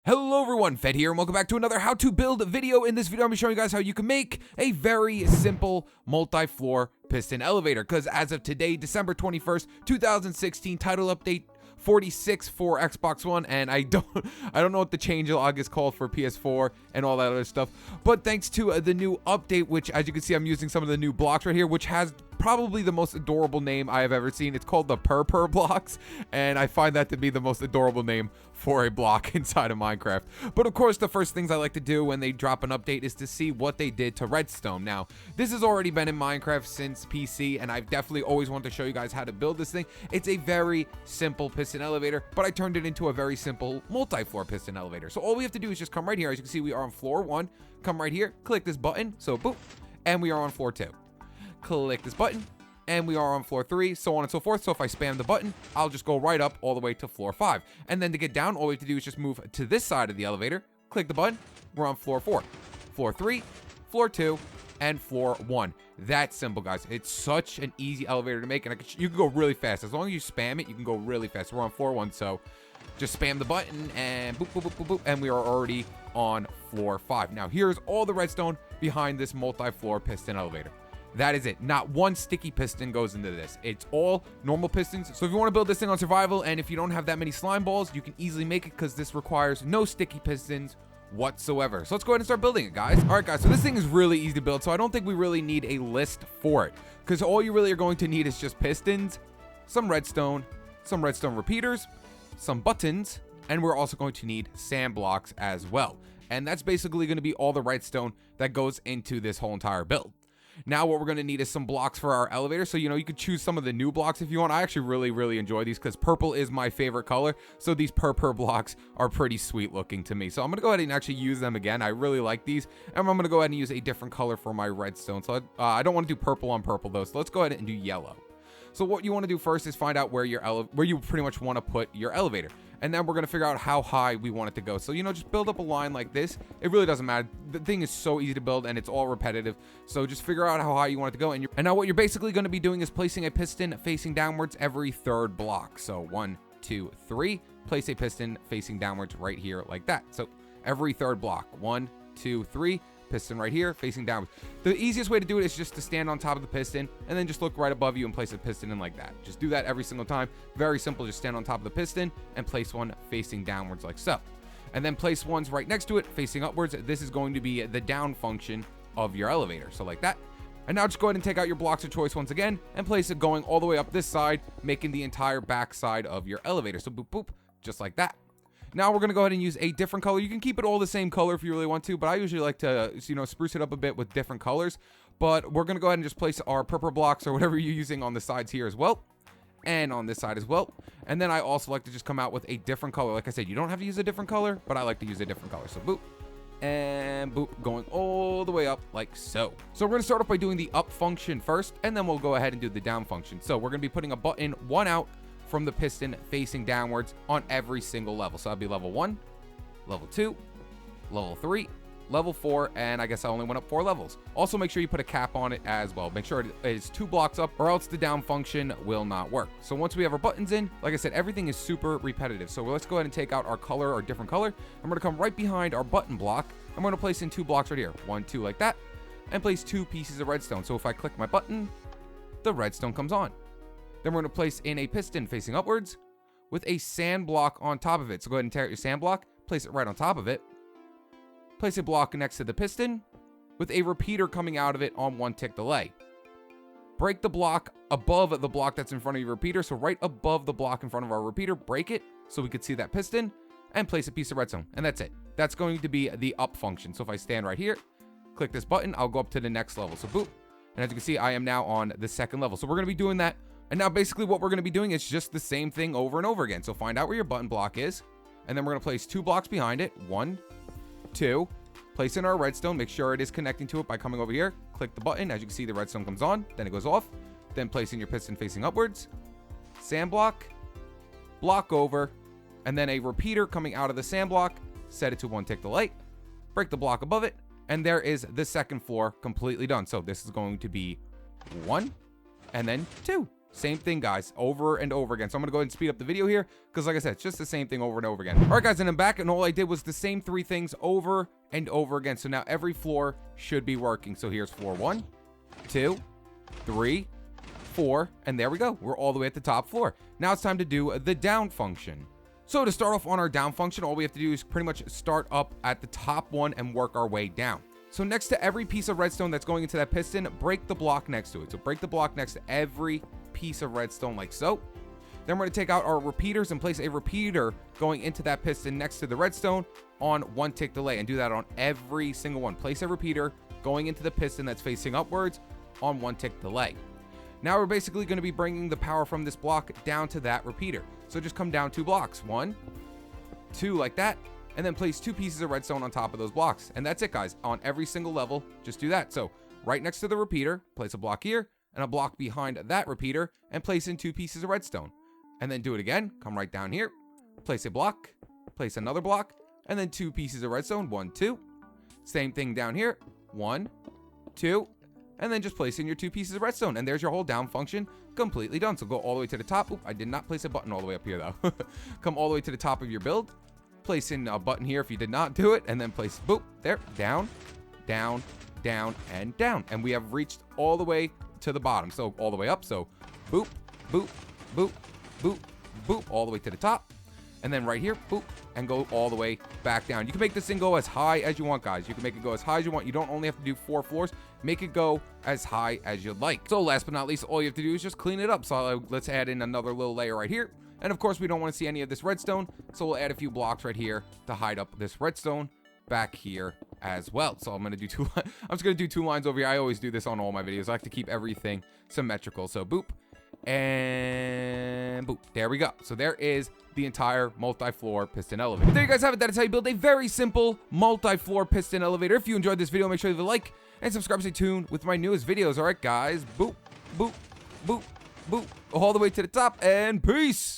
Hello everyone, Fed here, and welcome back to another how to build video. In this video, I'm going to be showing you guys how you can make a very simple multi-floor piston elevator. Because as of today, December 21st, 2016, title update 46 for Xbox One, and I don't know what the changelog is called for PS4 and all that other stuff. But thanks to the new update, which as you can see, I'm using some of the new blocks right here, which has probably the most adorable name I have ever seen. It's called the Purr blocks, and I find that to be the most adorable name for a block inside of Minecraft. But of course, the first things I like to do when they drop an update is to see what they did to redstone. Now, this has already been in Minecraft since PC, and I've definitely always wanted to show you guys how to build this thing. It's a very simple piston elevator, but I turned it into a very simple multi-floor piston elevator. So all we have to do is just come right here. As you can see, we are on floor 1. Come right here, click this button, so boop, and we are on floor 2. Click this button, and we are on floor 3, so on and so forth. So if I spam the button, I'll just go right up all the way to floor 5. And then to get down, all we have to do is just move to this side of the elevator, click the button, we're on floor 4, floor 3, floor 2, and floor 1. That's simple, guys. It's such an easy elevator to make, and you can go really fast. As long as you spam it, you can go really fast. We're on floor 1, so just spam the button, and boop, boop, boop, boop, boop, and we are already on floor 5. Now, here's all the redstone behind this multi-floor piston elevator. That is it. Not one sticky piston goes into this. It's all normal pistons. So if you want to build this thing on survival, and if you don't have that many slime balls, you can easily make it because this requires no sticky pistons whatsoever. So let's go ahead and start building it, guys. All right, guys, so this thing is really easy to build, so I don't think we really need a list for it, because all you really are going to need is just pistons, some redstone repeaters, some buttons, and we're also going to need sand blocks as well. And that's basically going to be all the redstone that goes into this whole entire build. Now what we're going to need is some blocks for our elevator. So, you could choose some of the new blocks if you want. I actually really enjoy these because purple is my favorite color. So these purple blocks are pretty sweet looking to me. So I'm going to go ahead and actually use them again. I really like these. And I'm going to go ahead and use a different color for my redstone. So I don't want to do purple on purple though. So let's go ahead and do yellow. So what you want to do first is find out where you pretty much want to put your elevator. And then we're going to figure out how high we want it to go. So, just build up a line like this. It really doesn't matter. The thing is so easy to build and it's all repetitive. So just figure out how high you want it to go. And now what you're basically going to be doing is placing a piston facing downwards every third block. So 1, 2, 3, place a piston facing downwards right here like that. So every third block, 1, 2, 3. Piston right here facing downwards. The easiest way to do it is just to stand on top of the piston and then just look right above you and place a piston in like that. Just do that every single time. Very simple. Just stand on top of the piston and place one facing downwards like so. And then place ones right next to it facing upwards. This is going to be the down function of your elevator. So like that. And now just go ahead and take out your blocks of choice once again and place it going all the way up this side, making the entire back side of your elevator. So boop, boop, just like that. Now we're going to go ahead and use a different color. You can keep it all the same color if you really want to, but I usually like to, spruce it up a bit with different colors. But we're going to go ahead and just place our purple blocks or whatever you're using on the sides here as well. And on this side as well. And then I also like to just come out with a different color. Like I said, you don't have to use a different color, but I like to use a different color. So boop and boop, going all the way up like so. So we're going to start off by doing the up function first, and then we'll go ahead and do the down function. So we're going to be putting a button 1 out from the piston facing downwards on every single level. So that'd be level 1, level 2, level 3, level 4, and I guess I only went up 4 levels. Also make sure you put a cap on it as well. Make sure it is 2 blocks up or else the down function will not work. So once we have our buttons in, like I said, everything is super repetitive. So let's go ahead and take out our color or different color. I'm going to come right behind our button block. I'm going to place in 2 blocks right here. 1, 2 like that, and place 2 pieces of redstone. So if I click my button, the redstone comes on. Then we're going to place in a piston facing upwards with a sand block on top of it. So go ahead and tear out your sand block, place it right on top of it. Place a block next to the piston with a repeater coming out of it on 1 tick delay. Break the block above the block that's in front of your repeater. So right above the block in front of our repeater, break it so we could see that piston and place a piece of redstone. And that's it. That's going to be the up function. So if I stand right here, click this button, I'll go up to the next level. So boop. And as you can see, I am now on the 2nd level. So we're going to be doing that. And now basically what we're going to be doing is just the same thing over and over again. So find out where your button block is. And then we're going to place 2 blocks behind it. 1, 2. Place in our redstone. Make sure it is connecting to it by coming over here. Click the button. As you can see, the redstone comes on. Then it goes off. Then place in your piston facing upwards. Sand block. Block over. And then a repeater coming out of the sand block. Set it to 1 tick delay. Break the block above it. And there is the 2nd floor completely done. So this is going to be 1 and then 2. Same thing, guys, over and over again. So I'm gonna go ahead and speed up the video here because, like I said, it's just the same thing over and over again. All right, guys, and I'm back, and all I did was the same 3 things over and over again. So now every floor should be working. So here's floor 1, 2, 3, 4, and there we go. We're all the way at the top floor. Now it's time to do the down function. So to start off on our down function, all we have to do is pretty much start up at the top one and work our way down. So next to every piece of redstone that's going into that piston, break the block next to it. So break the block next to every piece of redstone like so. Then we're going to take out our repeaters and place a repeater going into that piston next to the redstone on 1 tick delay, and do that on every single one. Place a repeater going into the piston that's facing upwards on 1 tick delay. Now we're basically going to be bringing the power from this block down to that repeater. So just come down 2 blocks, 1, 2 like that, and then place 2 pieces of redstone on top of those blocks. And that's it, guys. On every single level, just do that. So right next to the repeater, place a block here and a block behind that repeater and place in 2 pieces of redstone. And then do it again. Come right down here, place a block, place another block, and then 2 pieces of redstone, 1, 2. Same thing down here, 1, 2. And then just place in your 2 pieces of redstone. And there's your whole down function completely done. So go all the way to the top. Oop, I did not place a button all the way up here, though. Come all the way to the top of your build. Place in a button here if you did not do it. And then place, boop, there, down, down, down, and down. And we have reached all the way to the bottom. So all the way up. So boop, boop, boop, boop, boop, all the way to the top. And then right here, boop, and go all the way back down. You can make this thing go as high as you want, guys. You can make it go as high as you want. You don't only have to do 4 floors. Make it go as high as you'd like. So last but not least, all you have to do is just clean it up. So let's add in another little layer right here. And of course, we don't want to see any of this redstone. So we'll add a few blocks right here to hide up this redstone back here as well. So I'm going to do 2 I'm just going to do 2 lines over here. I always do this on all my videos. I like to keep everything symmetrical. So boop. And boop, there we go. So there is the entire multi-floor piston elevator. But there you guys have it. That is how you build a very simple multi-floor piston elevator. If you enjoyed this video, make sure you leave a like and subscribe. Stay tuned with my newest videos. All right, guys. Boop, boop, boop, boop, all the way to the top, and peace.